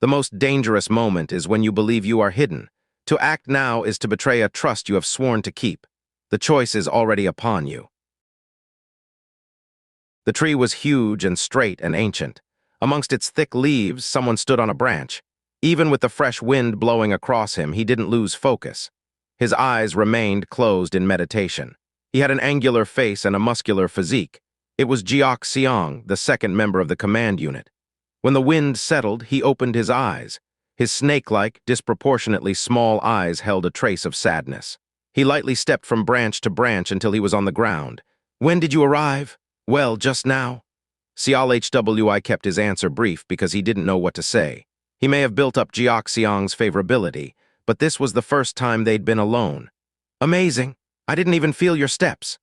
The most dangerous moment is when you believe you are hidden. To act now is to betray a trust you have sworn to keep. The choice is already upon you. The tree was huge and straight and ancient. Amongst its thick leaves, someone stood on a branch. Even with the fresh wind blowing across him, he didn't lose focus. His eyes remained closed in meditation. He had an angular face and a muscular physique. It was Jeok Seong, the second member of the command unit. When the wind settled, he opened his eyes. His snake-like, disproportionately small eyes held a trace of sadness. He lightly stepped from branch to branch until he was on the ground. "When did you arrive?" "Well, just now." Seol-Hwi kept his answer brief because he didn't know what to say. He may have built up Jeok Seong's favorability, but this was the first time they'd been alone. "Amazing. I didn't even feel your steps."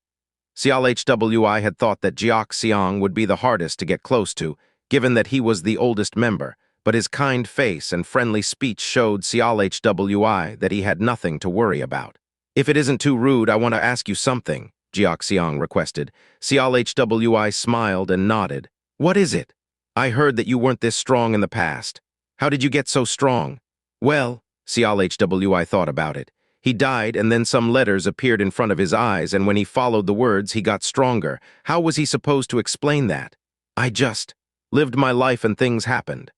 Seol-Hwi had thought that Jeok Seong would be the hardest to get close to, given that he was the oldest member, but his kind face and friendly speech showed Seol-Hwi that he had nothing to worry about. "If it isn't too rude, I want to ask you something," Jeok Seong requested. Seol-Hwi smiled and nodded. "What is it?" "I heard that you weren't this strong in the past. How did you get so strong?" "Well," Seol-Hwi thought about it. "He died, and then some letters appeared in front of his eyes, and when he followed the words, he got stronger. How was he supposed to explain that?" "I just lived my life and things happened."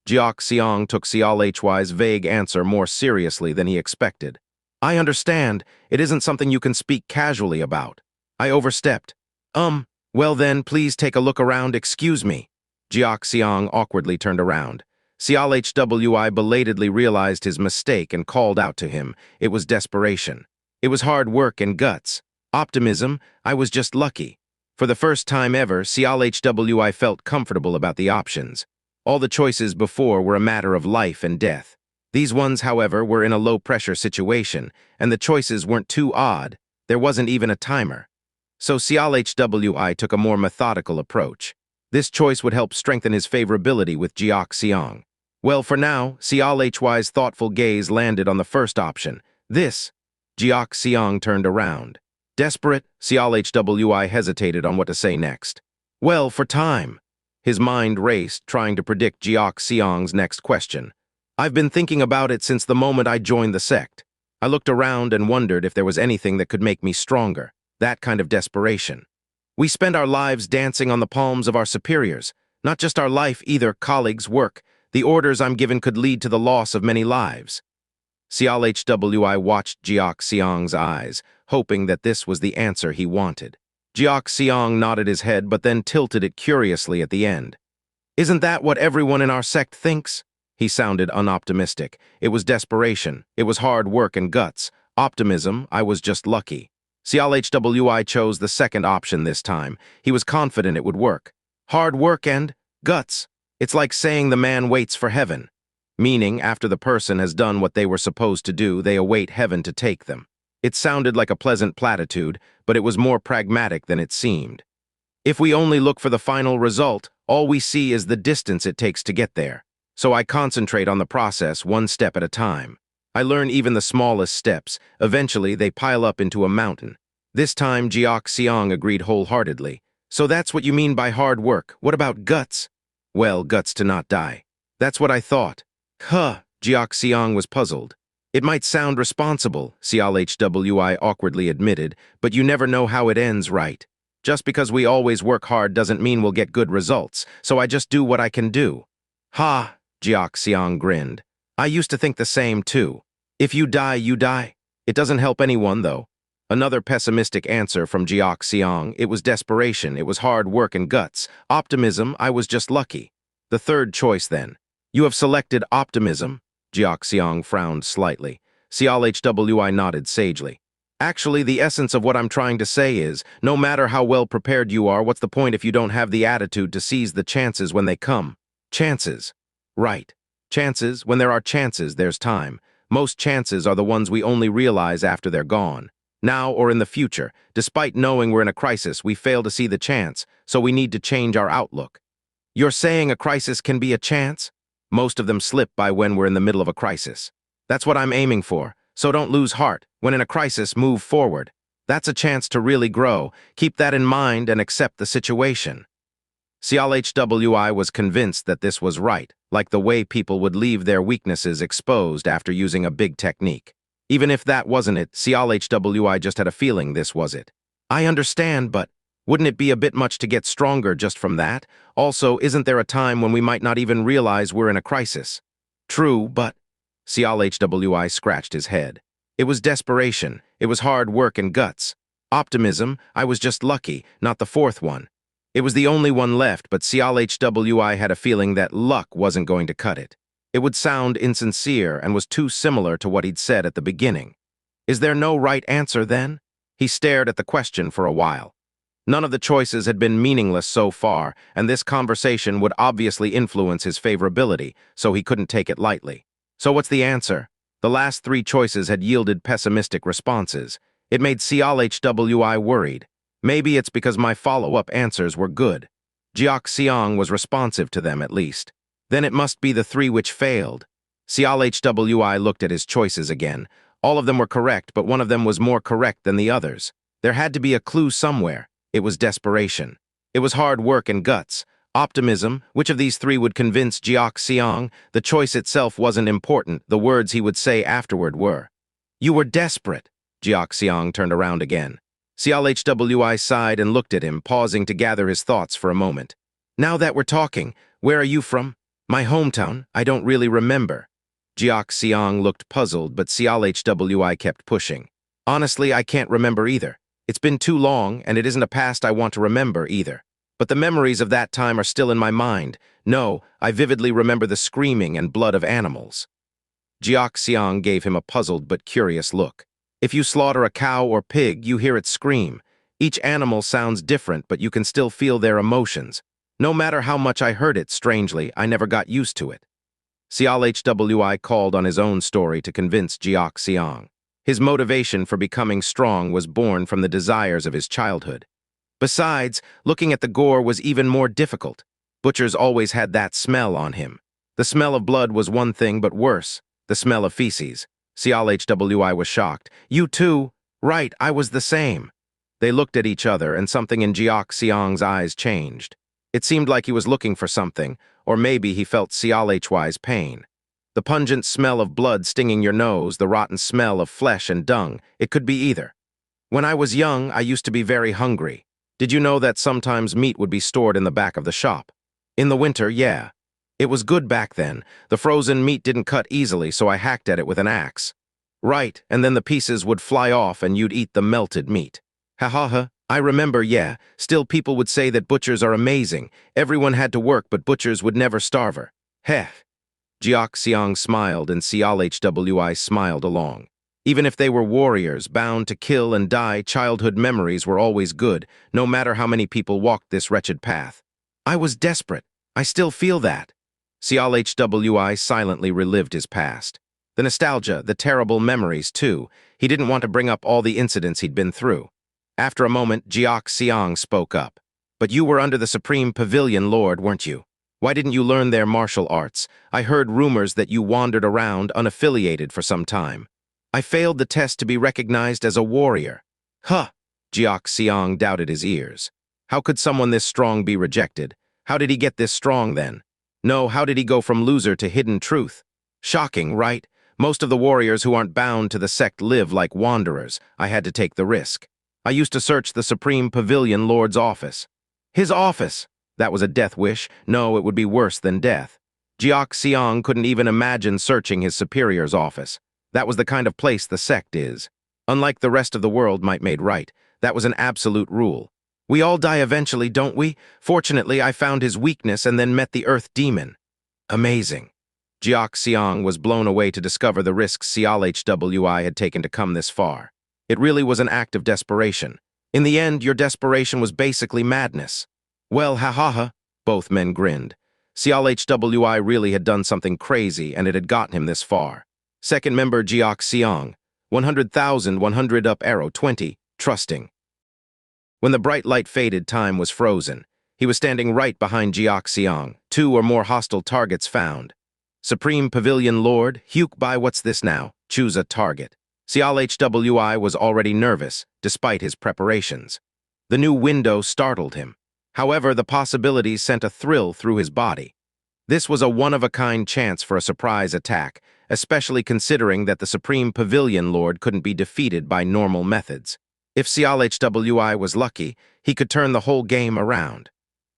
Jeok Seong took Seol-Hwi's vague answer more seriously than he expected. "I understand. It isn't something you can speak casually about. I overstepped." Well then, please take a look around. Excuse me." Jeok Seong awkwardly turned around. Seol-Hwi belatedly realized his mistake and called out to him. It was desperation. It was hard work and guts. Optimism, I was just lucky. For the first time ever, Seol-Hwi felt comfortable about the options. All the choices before were a matter of life and death. These ones, however, were in a low-pressure situation, and the choices weren't too odd. There wasn't even a timer. So Seol-Hwi took a more methodical approach. This choice would help strengthen his favorability with Jeok Seong. Well, for now, Seol-Hwi's thoughtful gaze landed on the first option. This. Jeok Seong turned around. Desperate, Seol-Hwi hesitated on what to say next. "Well, for time." His mind raced, trying to predict Jeok Seong's next question. "I've been thinking about it since the moment I joined the sect. I looked around and wondered if there was anything that could make me stronger. That kind of desperation. We spend our lives dancing on the palms of our superiors. Not just our life either, colleagues, work. The orders I'm given could lead to the loss of many lives." Seol-Hwi watched Jeok Seong's eyes, hoping that this was the answer he wanted. Jeok Seong nodded his head but then tilted it curiously at the end. "Isn't that what everyone in our sect thinks?" He sounded unoptimistic. It was desperation. It was hard work and guts. Optimism, I was just lucky. Seol-Hwi chose the second option this time. He was confident it would work. Hard work and guts. It's like saying the man waits for heaven. Meaning, after the person has done what they were supposed to do, they await heaven to take them. It sounded like a pleasant platitude, but it was more pragmatic than it seemed. If we only look for the final result, all we see is the distance it takes to get there. So I concentrate on the process one step at a time. I learn even the smallest steps. Eventually, they pile up into a mountain. This time, Jeok Seong agreed wholeheartedly. "So that's what you mean by hard work. What about guts?" "Well, guts to not die." "That's what I thought." "Huh." Jeok Seong was puzzled. "It might sound responsible," Seol-Hwi awkwardly admitted, "but you never know how it ends right. Just because we always work hard doesn't mean we'll get good results, so I just do what I can do." "Ha," Jeok Seong grinned. "I used to think the same, too. If you die, you die. It doesn't help anyone, though." Another pessimistic answer from Jeok Seong. It was desperation. It was hard work and guts. Optimism, I was just lucky. The third choice, then. "You have selected optimism." Jeok Seong frowned slightly. Seol-Hwi nodded sagely. "Actually, the essence of what I'm trying to say is, no matter how well prepared you are, what's the point if you don't have the attitude to seize the chances when they come?" Chances. Right. Chances, when there are chances, there's time. Most chances are the ones we only realize after they're gone. Now or in the future, despite knowing we're in a crisis, we fail to see the chance, so we need to change our outlook. "You're saying a crisis can be a chance?" "Most of them slip by when we're in the middle of a crisis. That's what I'm aiming for, so don't lose heart. When in a crisis, move forward. That's a chance to really grow. Keep that in mind and accept the situation." Seol-Hwi was convinced that this was right, like the way people would leave their weaknesses exposed after using a big technique. Even if that wasn't it, Seol-Hwi just had a feeling this was it. I understand, but wouldn't it be a bit much to get stronger just from that? Also, isn't there a time when we might not even realize we're in a crisis? True, but Seol-Hwi scratched his head. It was desperation. It was hard work and guts. Optimism, I was just lucky, not the fourth one. It was the only one left, but Seol-Hwi had a feeling that luck wasn't going to cut it. It would sound insincere and was too similar to what he'd said at the beginning. Is there no right answer then? He stared at the question for a while. None of the choices had been meaningless so far, and this conversation would obviously influence his favorability, so he couldn't take it lightly. So what's the answer? The last three choices had yielded pessimistic responses. It made Seol-Hwi worried. Maybe it's because my follow-up answers were good. Jeok Seong was responsive to them at least. Then it must be the three which failed. Seol-Hwi looked at his choices again. All of them were correct, but one of them was more correct than the others. There had to be a clue somewhere. It was desperation. It was hard work and guts. Optimism, which of these three would convince Jeok Seong? The choice itself wasn't important, the words he would say afterward were. You were desperate. Jeok Seong turned around again. Seol-Hwi sighed and looked at him, pausing to gather his thoughts for a moment. Now that we're talking, where are you from? My hometown, I don't really remember. Jeok Seong looked puzzled, but Seol-Hwi kept pushing. Honestly, I can't remember either. It's been too long, and it isn't a past I want to remember either. But the memories of that time are still in my mind. No, I vividly remember the screaming and blood of animals. Jeok Seong gave him a puzzled but curious look. If you slaughter a cow or pig, you hear it scream. Each animal sounds different, but you can still feel their emotions. No matter how much I heard it, strangely, I never got used to it. Seol-Hwi called on his own story to convince Jeok Seong. His motivation for becoming strong was born from the desires of his childhood. Besides, looking at the gore was even more difficult. Butchers always had that smell on him. The smell of blood was one thing, but worse, the smell of feces. Seol-Hwi was shocked. You too? Right, I was the same. They looked at each other, and something in Jeok Seong's eyes changed. It seemed like he was looking for something, or maybe he felt Seol-Hwi's pain. The pungent smell of blood stinging your nose, the rotten smell of flesh and dung, it could be either. When I was young, I used to be very hungry. Did you know that sometimes meat would be stored in the back of the shop? In the winter, yeah. It was good back then. The frozen meat didn't cut easily, so I hacked at it with an axe. Right, and then the pieces would fly off and you'd eat the melted meat. Ha ha ha, I remember, yeah. Still people would say that butchers are amazing. Everyone had to work, but butchers would never starve her. Heh. Jeok Seong smiled and Seol-Hwi smiled along. Even if they were warriors, bound to kill and die, childhood memories were always good, no matter how many people walked this wretched path. I was desperate. I still feel that. Seol-Hwi silently relived his past. The nostalgia, the terrible memories, too. He didn't want to bring up all the incidents he'd been through. After a moment, Jeok Seong spoke up. But you were under the Supreme Pavilion Lord, weren't you? Why didn't you learn their martial arts? I heard rumors that you wandered around unaffiliated for some time. I failed the test to be recognized as a warrior. Huh! Jeok Seong doubted his ears. How could someone this strong be rejected? How did he get this strong then? No, how did he go from loser to hidden truth? Shocking, right? Most of the warriors who aren't bound to the sect live like wanderers. I had to take the risk. I used to search the Supreme Pavilion Lord's office. His office! That was a death wish. No, it would be worse than death. Jeok Seong couldn't even imagine searching his superior's office. That was the kind of place the sect is. Unlike the rest of the world might made right, that was an absolute rule. We all die eventually, don't we? Fortunately, I found his weakness and then met the Earth Demon. Amazing. Jeok Seong was blown away to discover the risks Seol-Hwi had taken to come this far. It really was an act of desperation. In the end, your desperation was basically madness. Well, ha-ha-ha, both men grinned. Seol-Hwi really had done something crazy, and it had gotten him this far. Second member Jeok Seong, 100,100 up arrow 20, trusting. When the bright light faded, time was frozen. He was standing right behind Jeok Seong, 2 or more hostile targets found. Supreme Pavilion Lord, Heuk Bi, what's this now? Choose a target. Seol-Hwi was already nervous, despite his preparations. The new window startled him. However, the possibilities sent a thrill through his body. This was a one-of-a-kind chance for a surprise attack, especially considering that the Supreme Pavilion Lord couldn't be defeated by normal methods. If Seol-Hwi was lucky, he could turn the whole game around.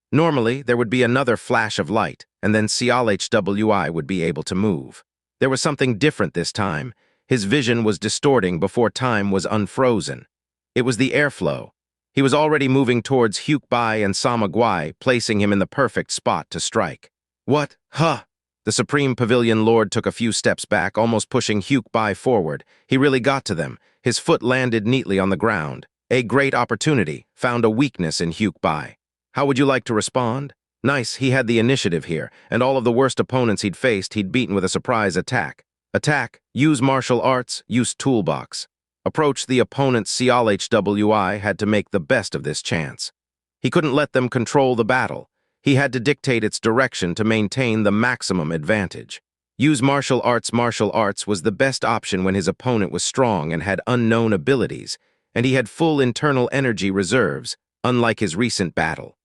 Normally, there would be another flash of light, and then Seol-Hwi would be able to move. There was something different this time. His vision was distorting before time was unfrozen. It was the airflow. He was already moving towards Heuk Bi and Samagwai, placing him in the perfect spot to strike. What? Huh! The Supreme Pavilion Lord took a few steps back, almost pushing Heuk Bi forward. He really got to them. His foot landed neatly on the ground. A great opportunity, found a weakness in Heuk Bi. How would you like to respond? Nice, he had the initiative here, and all of the worst opponents he'd faced he'd beaten with a surprise attack. Attack, use martial arts, use toolbox. Approach the opponent's Seol-Hwi had to make the best of this chance. He couldn't let them control the battle. He had to dictate its direction to maintain the maximum advantage. Use martial arts. Martial arts was the best option when his opponent was strong and had unknown abilities, and he had full internal energy reserves, unlike his recent battle.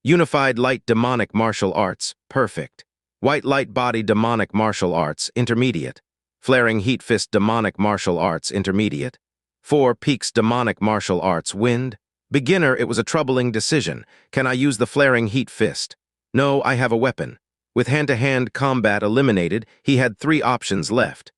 Unified light demonic martial arts, perfect. White light body demonic martial arts, intermediate. Flaring heat fist demonic martial arts, intermediate. 4 peaks demonic martial arts, wind. Beginner, it was a troubling decision. Can I use the flaring heat fist? No, I have a weapon. With hand-to-hand combat eliminated, he had 3 options left.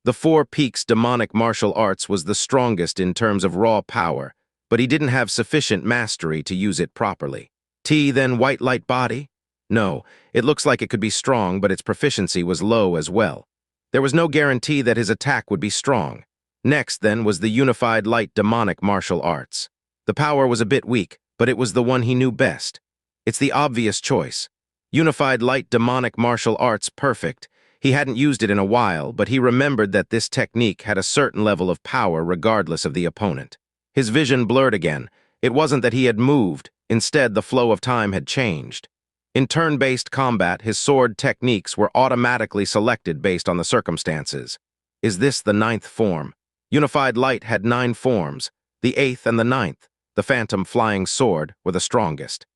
The 4 peaks demonic martial arts was the strongest in terms of raw power, but he didn't have sufficient mastery to use it properly. Then white light body? No, it looks like it could be strong, but its proficiency was low as well. There was no guarantee that his attack would be strong. Next, then, was the unified light demonic martial arts. The power was a bit weak, but it was the one he knew best. It's the obvious choice. Unified light demonic martial arts, perfect. He hadn't used it in a while, but he remembered that this technique had a certain level of power regardless of the opponent. His vision blurred again. It wasn't that he had moved. Instead, the flow of time had changed. In turn-based combat, his sword techniques were automatically selected based on the circumstances. Is this the 9th form? Unified light had 9 forms. The 8th and the 9th, the phantom flying sword, were the strongest.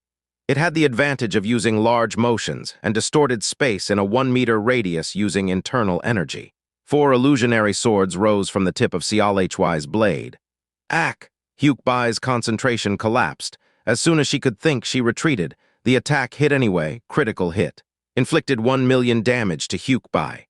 It had the advantage of using large motions and distorted space in a 1-meter radius using internal energy. 4 illusionary swords rose from the tip of Seol-Hwi's blade. Ack! Heuk Bi's concentration collapsed. As soon as she could think, she retreated. The attack hit anyway, critical hit. Inflicted 1 million damage to Heuk Bi.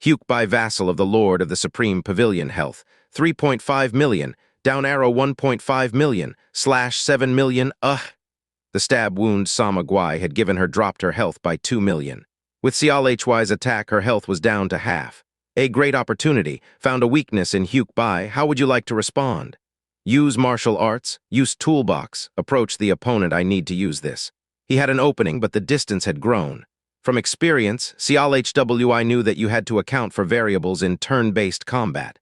Heuk Bi, vassal of the Lord of the Supreme Pavilion Health. 3.5 million, down arrow 1.5 million, slash 7 million, The stab wound Samagwai had given her dropped her health by 2 million. With Seol-Hwi's attack, her health was down to half. A great opportunity, found a weakness in Heuk Bi. How would you like to respond? Use martial arts, use toolbox, approach the opponent. I need to use this. He had an opening, but the distance had grown. From experience, Seol-Hwi knew that you had to account for variables in turn-based combat.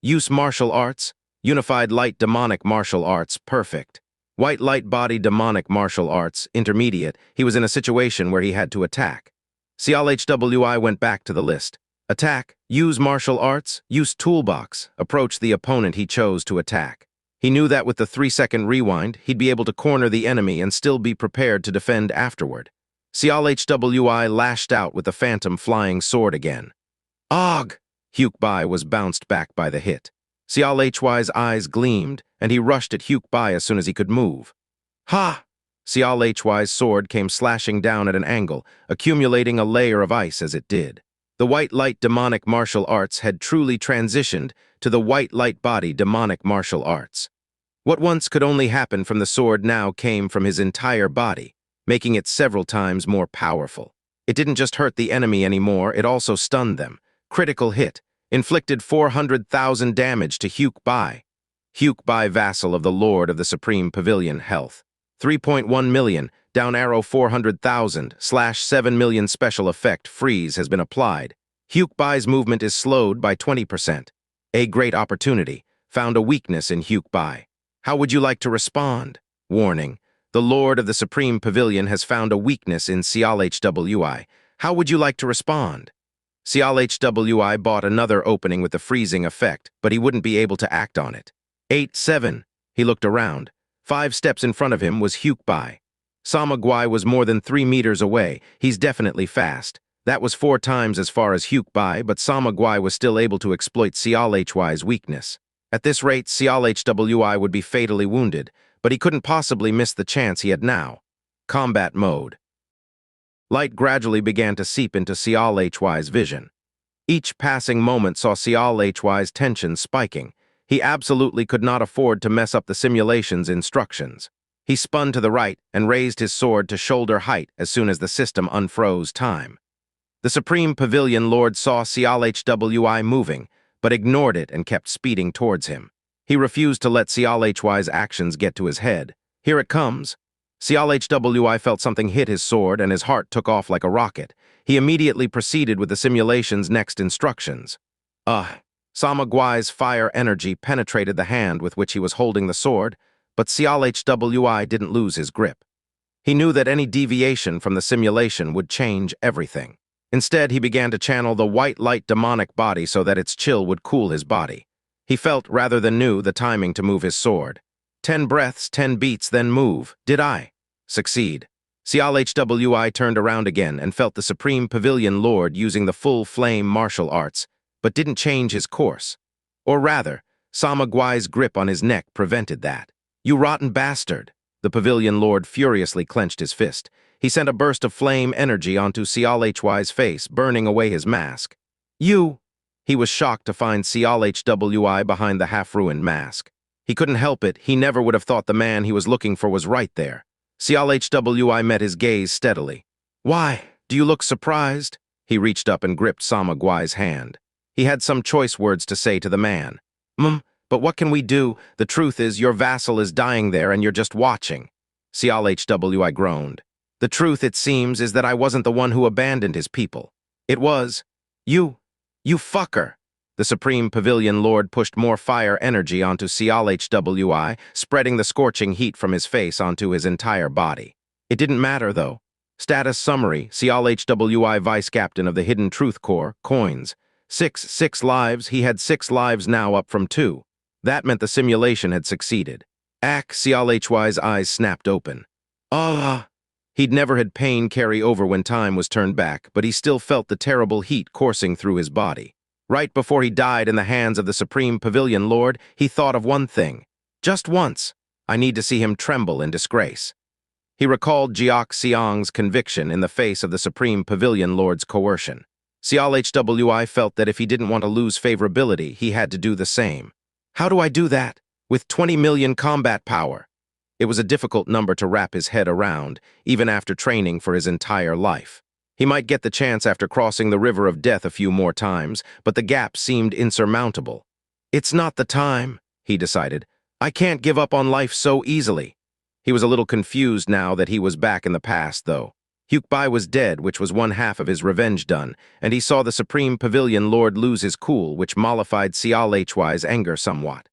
Use martial arts, unified light demonic martial arts, perfect. White light body demonic martial arts, intermediate. He was in a situation where he had to attack. Seol-Hwi went back to the list. Attack, use martial arts, use toolbox, approach the opponent he chose to attack. He knew that with the 3-second rewind, he'd be able to corner the enemy and still be prepared to defend afterward. Seol-Hwi lashed out with the phantom flying sword again. Og! Heuk Bi was bounced back by the hit. Seol-Hwi's eyes gleamed, and he rushed at Heuk Bi as soon as he could move. Ha! Seol-Hwi's sword came slashing down at an angle, accumulating a layer of ice as it did. The white light demonic martial arts had truly transitioned to the white light body demonic martial arts. What once could only happen from the sword now came from his entire body, making it several times more powerful. It didn't just hurt the enemy anymore, it also stunned them. Critical hit, inflicted 400,000 damage to Heuk Bi. Heuk Bi, vassal of the Lord of the Supreme Pavilion Health. 3.1 million, down arrow 400,000, slash 7 million special effect freeze has been applied. Heuk Bi's movement is slowed by 20%. A great opportunity, found a weakness in Heuk Bi. How would you like to respond? Warning, the Lord of the Supreme Pavilion has found a weakness in Seol-Hwi. How would you like to respond? Seol-Hwi bought another opening with the freezing effect, but he wouldn't be able to act on it. 8-7. He looked around. 5 steps in front of him was Heuk Bi. Seol-Hwi was more than 3 meters away. He's definitely fast. That was 4 times as far as Heuk Bi, but Seol-Hwi was still able to exploit Seol-Hwi's weakness. At this rate, Seol-Hwi would be fatally wounded, but he couldn't possibly miss the chance he had now. Combat mode. Light gradually began to seep into Seol-Hwi's vision. Each passing moment saw Seol-Hwi's tension spiking. He absolutely could not afford to mess up the simulation's instructions. He spun to the right and raised his sword to shoulder height as soon as the system unfroze time. The Supreme Pavilion Lord saw Seol-Hwi moving, but ignored it and kept speeding towards him. He refused to let Seol-Hwi's actions get to his head. Here it comes. Seol-Hwi felt something hit his sword and his heart took off like a rocket. He immediately proceeded with the simulation's next instructions. Seol-Hwi's fire energy penetrated the hand with which he was holding the sword, but Seol-Hwi didn't lose his grip. He knew that any deviation from the simulation would change everything. Instead, he began to channel the white light demonic body so that its chill would cool his body. He felt, rather than knew, the timing to move his sword. 10 breaths, 10 beats, then move. Did I? Succeed. Seol-Hwi turned around again and felt the Supreme Pavilion Lord using the full flame martial arts, but didn't change his course. Or rather, Seol-Hwi's grip on his neck prevented that. You rotten bastard! The Pavilion Lord furiously clenched his fist. He sent a burst of flame energy onto Seol-Hwi's face, burning away his mask. You! He was shocked to find Seol-Hwi behind the half-ruined mask. He couldn't help it. He never would have thought the man he was looking for was right there. Seol-Hwi met his gaze steadily. Why? Do you look surprised? He reached up and gripped Seol-Hwi's hand. He had some choice words to say to the man. But what can we do? The truth is, your vassal is dying there and you're just watching. Seol-Hwi groaned. The truth, it seems, is that I wasn't the one who abandoned his people. It was you fucker. The Supreme Pavilion Lord pushed more fire energy onto Seol-Hwi, spreading the scorching heat from his face onto his entire body. It didn't matter, though. Status summary, Seol-Hwi Vice Captain of the Hidden Truth Corps, coins. 6 lives. He had 6 lives now, up from 2. That meant the simulation had succeeded. Seol-Hwi's eyes snapped open. He'd never had pain carry over when time was turned back, but he still felt the terrible heat coursing through his body. Right before he died in the hands of the Supreme Pavilion Lord, he thought of one thing. Just once. I need to see him tremble in disgrace. He recalled Jeok Seong's conviction in the face of the Supreme Pavilion Lord's coercion. Seol-Hwi felt that if he didn't want to lose favorability, he had to do the same. How do I do that? With 20 million combat power. It was a difficult number to wrap his head around, even after training for his entire life. He might get the chance after crossing the river of death a few more times, but the gap seemed insurmountable. It's not the time, he decided. I can't give up on life so easily. He was a little confused now that he was back in the past, though. Heuk Bi was dead, which was one half of his revenge done, and he saw the Supreme Pavilion Lord lose his cool, which mollified Seol-Hwi's anger somewhat.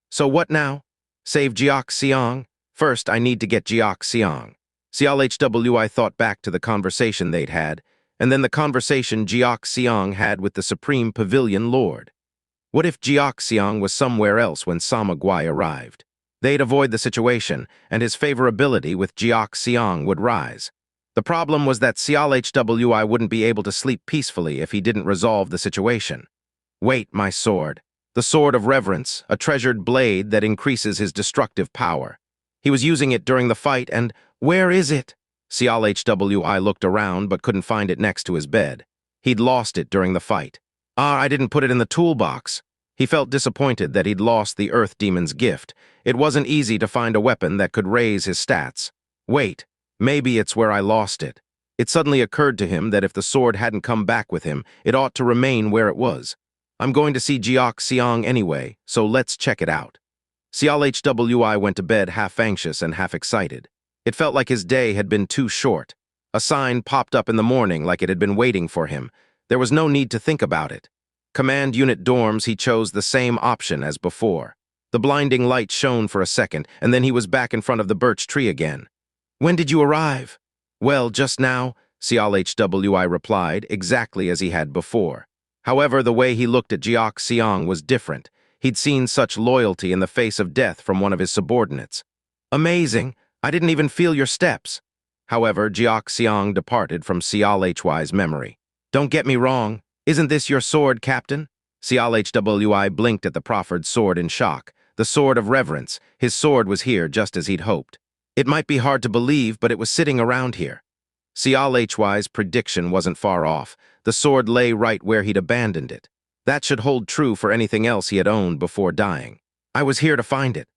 So what now? Save Jeok Seong? First, I need to get Jeok Seong. Seol-Hwi thought back to the conversation they'd had, and then the conversation Jeok Seong had with the Supreme Pavilion Lord. What if Jeok Seong was somewhere else when Seol-Hwi arrived? They'd avoid the situation, and his favorability with Jeok Seong would rise. The problem was that Seol-Hwi wouldn't be able to sleep peacefully if he didn't resolve the situation. Wait, my sword. The sword of reverence, a treasured blade that increases his destructive power. He was using it during the fight, and where is it? Seol-Hwi looked around but couldn't find it next to his bed. He'd lost it during the fight. I didn't put it in the toolbox. He felt disappointed that he'd lost the Earth Demon's gift. It wasn't easy to find a weapon that could raise his stats. Wait, maybe it's where I lost it. It suddenly occurred to him that if the sword hadn't come back with him, it ought to remain where it was. I'm going to see Jeok Seong anyway, so let's check it out. Seol-Hwi went to bed half anxious and half excited. It felt like his day had been too short. A sign popped up in the morning like it had been waiting for him. There was no need to think about it. Command Unit Dorms, he chose the same option as before. The blinding light shone for a second, and then he was back in front of the birch tree again. When did you arrive? Well, just now, Seol-Hwi replied, exactly as he had before. However, the way he looked at Jeok Seong was different. He'd seen such loyalty in the face of death from one of his subordinates. Amazing. I didn't even feel your steps. However, Jeok Seong departed from Seol-Hwi's memory. Don't get me wrong. Isn't this your sword, Captain? Seol-Hwi blinked at the proffered sword in shock. The sword of reverence. His sword was here just as he'd hoped. It might be hard to believe, but it was sitting around here. Seol-Hwi's prediction wasn't far off. The sword lay right where he'd abandoned it. That should hold true for anything else he had owned before dying. I was here to find it.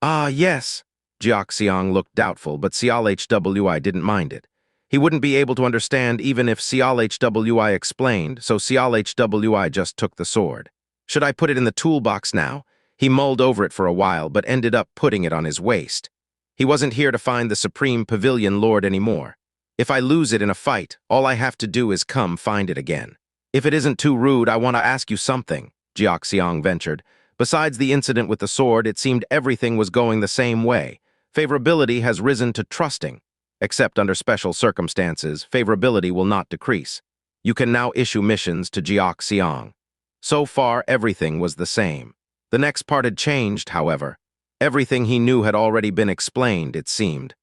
Ah, yes. Jeok Seong looked doubtful, but Seol-Hwi didn't mind it. He wouldn't be able to understand even if Seol-Hwi explained, so Seol-Hwi just took the sword. Should I put it in the toolbox now? He mulled over it for a while, but ended up putting it on his waist. He wasn't here to find the Supreme Pavilion Lord anymore. If I lose it in a fight, all I have to do is come find it again. If it isn't too rude, I want to ask you something, Jeok Seong ventured. Besides the incident with the sword, it seemed everything was going the same way. Favorability has risen to trusting. Except under special circumstances, favorability will not decrease. You can now issue missions to Jeok Seong. So far, everything was the same. The next part had changed, however. Everything he knew had already been explained, it seemed.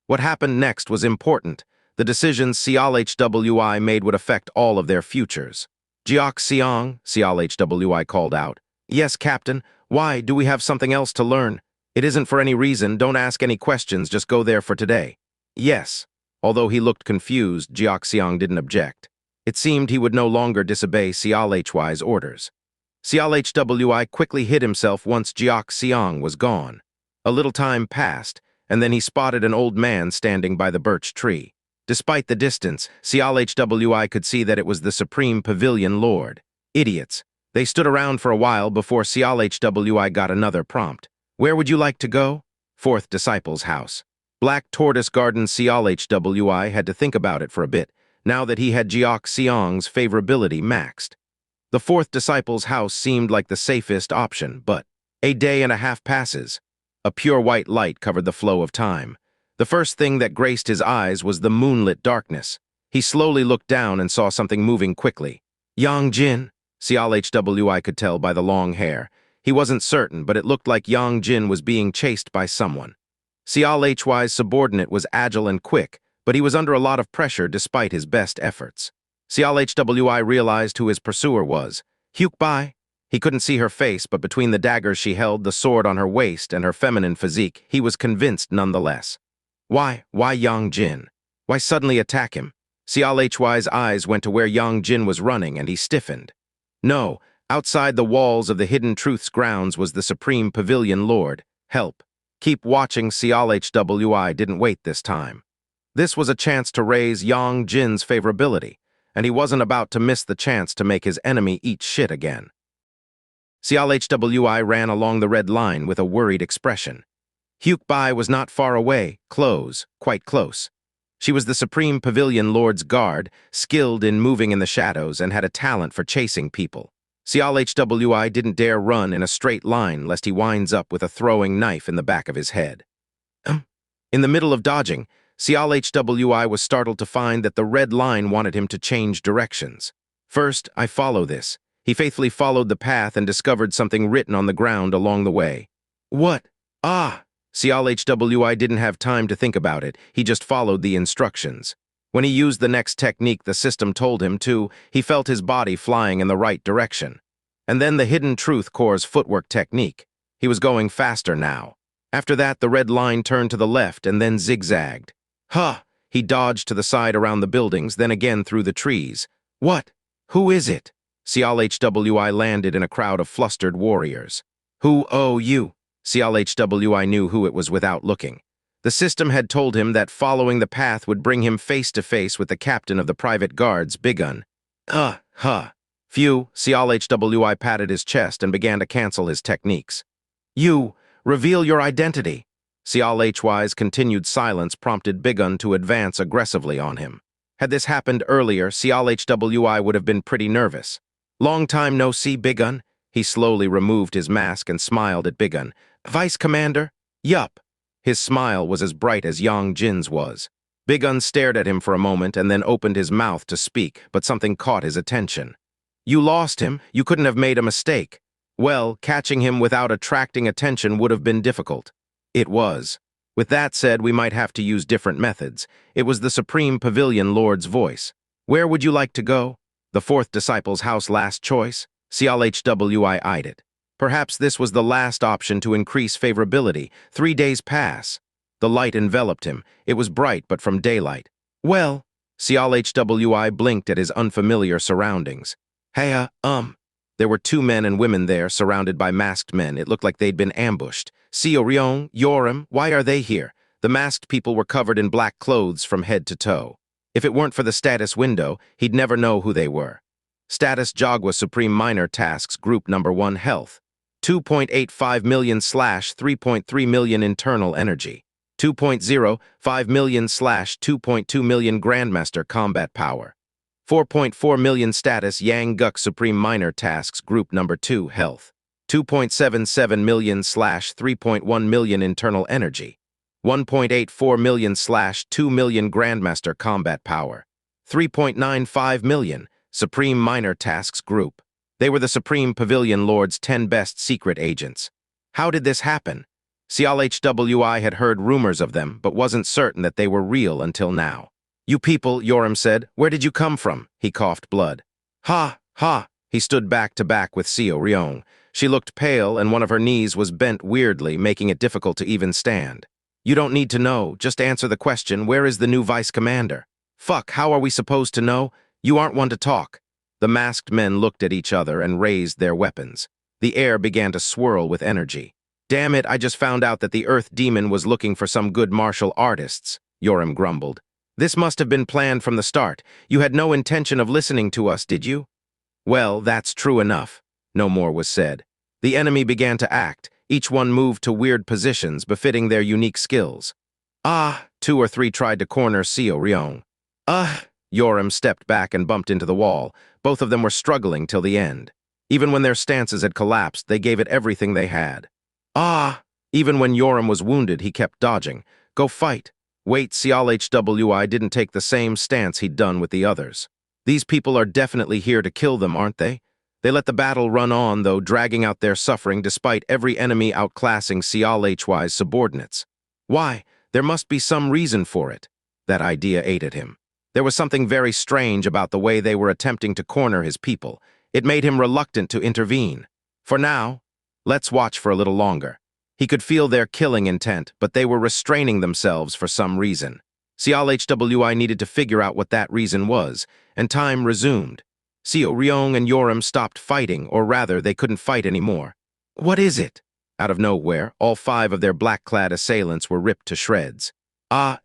What happened next was important. The decisions Seol-Hwi made would affect all of their futures. Jeok Seong, Seol-Hwi called out. Yes, Captain. Why? Do we have something else to learn? It isn't for any reason. Don't ask any questions. Just go there for today. Yes. Although he looked confused, Jeok Seong didn't object. It seemed he would no longer disobey Seol-Hwi's orders. Seol-Hwi quickly hid himself once Jeok Seong was gone. A little time passed, and then he spotted an old man standing by the birch tree. Despite the distance, Seol-Hwi could see that it was the Supreme Pavilion Lord. Idiots. They stood around for a while before Seol-Hwi got another prompt. Where would you like to go? Fourth disciple's house. Black Tortoise Garden. Seol-Hwi had to think about it for a bit, now that he had Jeok Seong's favorability maxed. The fourth disciple's house seemed like the safest option, but a day and a half passes. A pure white light covered the flow of time. The first thing that graced his eyes was the moonlit darkness. He slowly looked down and saw something moving quickly. Yang Jin, Seol-Hwi could tell by the long hair. He wasn't certain, but it looked like Yang Jin was being chased by someone. Seol-Hwi's subordinate was agile and quick, but he was under a lot of pressure despite his best efforts. Seol-Hwi realized who his pursuer was. Heuk Bi. He couldn't see her face, but between the daggers she held, the sword on her waist, and her feminine physique, he was convinced nonetheless. Why Yang Jin? Why suddenly attack him? Seol-Hwi's eyes went to where Yang Jin was running, and he stiffened. No, outside the walls of the Hidden Truth's grounds was the Supreme Pavilion Lord. Help. Keep watching. Seol-Hwi didn't wait this time. This was a chance to raise Yang Jin's favorability, and he wasn't about to miss the chance to make his enemy eat shit again. Seol-Hwi ran along the red line with a worried expression. Heuk Bi was not far away, quite close. She was the Supreme Pavilion Lord's guard, skilled in moving in the shadows, and had a talent for chasing people. Seol-Hwi didn't dare run in a straight line lest he winds up with a throwing knife in the back of his head. In the middle of dodging, Seol-Hwi was startled to find that the red line wanted him to change directions. First, I follow this. He faithfully followed the path and discovered something written on the ground along the way. What? Ah! Seol-Hwi didn't have time to think about it. He just followed the instructions. When he used the next technique the system told him to, he felt his body flying in the right direction. And then the Hidden Truth Core's footwork technique. He was going faster now. After that, the red line turned to the left and then zigzagged. Huh! He dodged to the side around the buildings, then again through the trees. What? Who is it? Seol-Hwi landed in a crowd of flustered warriors. Who? Oh, you. Seol-Hwi knew who it was without looking. The system had told him that following the path would bring him face to face with the captain of the private guards, Bigun. Phew, Seol-Hwi patted his chest and began to cancel his techniques. You, reveal your identity. Seol-Hwi's continued silence prompted Bigun to advance aggressively on him. Had this happened earlier, Seol-Hwi would have been pretty nervous. Long time no see, Bigun. He slowly removed his mask and smiled at Bigun. Vice Commander? Yup. His smile was as bright as Yang Jin's was. Bigun stared at him for a moment and then opened his mouth to speak, but something caught his attention. You lost him. You couldn't have made a mistake. Well, catching him without attracting attention would have been difficult. It was. With that said, we might have to use different methods. It was the Supreme Pavilion Lord's voice. Where would you like to go? The fourth disciple's house last choice? Seol-Hwi eyed it. Perhaps this was the last option to increase favorability. 3 days pass. The light enveloped him. It was bright, but from daylight. Well, Seol-Hwi blinked at his unfamiliar surroundings. Hey, There were 2 men and women there, surrounded by masked men. It looked like they'd been ambushed. Seo-Ryong, Yoram, why are they here? The masked people were covered in black clothes from head to toe. If it weren't for the status window, he'd never know who they were. Status Jogwa Supreme Minor Tasks Group Number 1 Health. 2.85 million/3.3 million internal energy. 2.05 million/2.2 million Grandmaster Combat Power. 4.4 million status Yang Guk Supreme Minor Tasks Group Number 2 Health. 2.77 million/3.1 million internal energy. 1.84 million/2 million Grandmaster Combat Power. 3.95 million Supreme Minor Tasks Group. They were the Supreme Pavilion Lord's 10 best secret agents. How did this happen? Seol-Hwi had heard rumors of them, but wasn't certain that they were real until now. You people, Yoram said, where did you come from? He coughed blood. Ha, ha. He stood back to back with Seo-Ryong. She looked pale, and one of her knees was bent weirdly, making it difficult to even stand. You don't need to know. Just answer the question, where is the new vice commander? Fuck, how are we supposed to know? You aren't one to talk. The masked men looked at each other and raised their weapons. The air began to swirl with energy. Damn it, I just found out that the Earth Demon was looking for some good martial artists, Yoram grumbled. This must have been planned from the start. You had no intention of listening to us, did you? Well, that's true enough. No more was said. The enemy began to act. Each one moved to weird positions befitting their unique skills. 2 or 3 tried to corner Seo-Ryong. Yoram stepped back and bumped into the wall. Both of them were struggling till the end. Even when their stances had collapsed, they gave it everything they had. Even when Yoram was wounded, he kept dodging. Go fight. Wait, Seol-Hwi didn't take the same stance he'd done with the others. These people are definitely here to kill them, aren't they? They let the battle run on, though, dragging out their suffering despite every enemy outclassing Seol-Hwi's subordinates. Why? There must be some reason for it. That idea ate at him. There was something very strange about the way they were attempting to corner his people. It made him reluctant to intervene. For now, let's watch for a little longer. He could feel their killing intent, but they were restraining themselves for some reason. Seol-Hwi needed to figure out what that reason was, and time resumed. Seo-Ryong and Yoram stopped fighting, or rather, they couldn't fight anymore. What is it? Out of nowhere, all 5 of their black-clad assailants were ripped to shreds.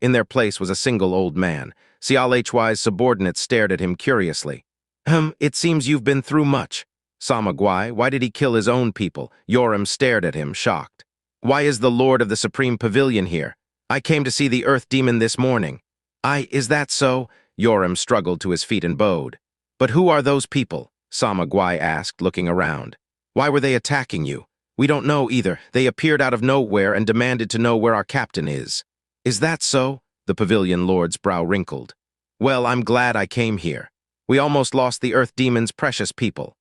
In their place was a single old man. Seol-Hwi's subordinates stared at him curiously. It seems you've been through much. Samagwai, why did he kill his own people? Yoram stared at him, shocked. Why is the Lord of the Supreme Pavilion here? I came to see the Earth Demon this morning. Is that so? Yoram struggled to his feet and bowed. But who are those people? Samagwai asked, looking around. Why were they attacking you? We don't know either. They appeared out of nowhere and demanded to know where our captain is. Is that so? The Pavilion Lord's brow wrinkled. Well, I'm glad I came here. We almost lost the Earth Demon's precious people.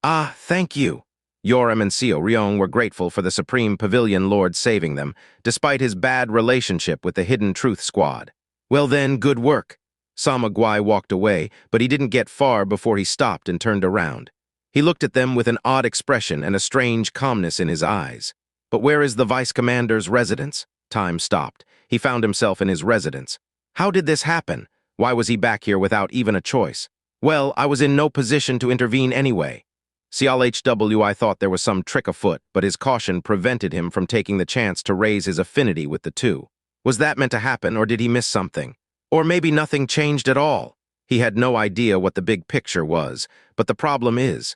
Thank you. Yoram and Seo-Ryong were grateful for the Supreme Pavilion Lord saving them, despite his bad relationship with the Hidden Truth Squad. Well then, good work. Samagwai walked away, but he didn't get far before he stopped and turned around. He looked at them with an odd expression and a strange calmness in his eyes. But where is the Vice Commander's residence? Time stopped. He found himself in his residence. How did this happen? Why was he back here without even a choice? Well, I was in no position to intervene anyway. Seol-Hwi thought there was some trick afoot, but his caution prevented him from taking the chance to raise his affinity with the two. Was that meant to happen, or did he miss something? Or maybe nothing changed at all. He had no idea what the big picture was, but the problem is,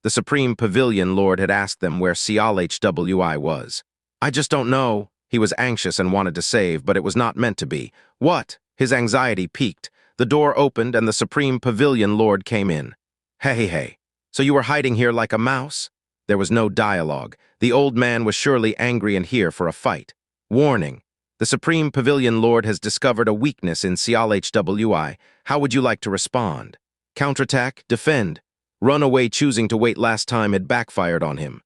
the Supreme Pavilion Lord had asked them where Seol-Hwi was. I just don't know. He was anxious and wanted to save, but it was not meant to be. What? His anxiety peaked. The door opened and the Supreme Pavilion Lord came in. Hey. So you were hiding here like a mouse? There was no dialogue. The old man was surely angry and here for a fight. Warning. The Supreme Pavilion Lord has discovered a weakness in Seol-Hwi. How would you like to respond? Counterattack? Defend? Run away choosing to wait last time had backfired on him.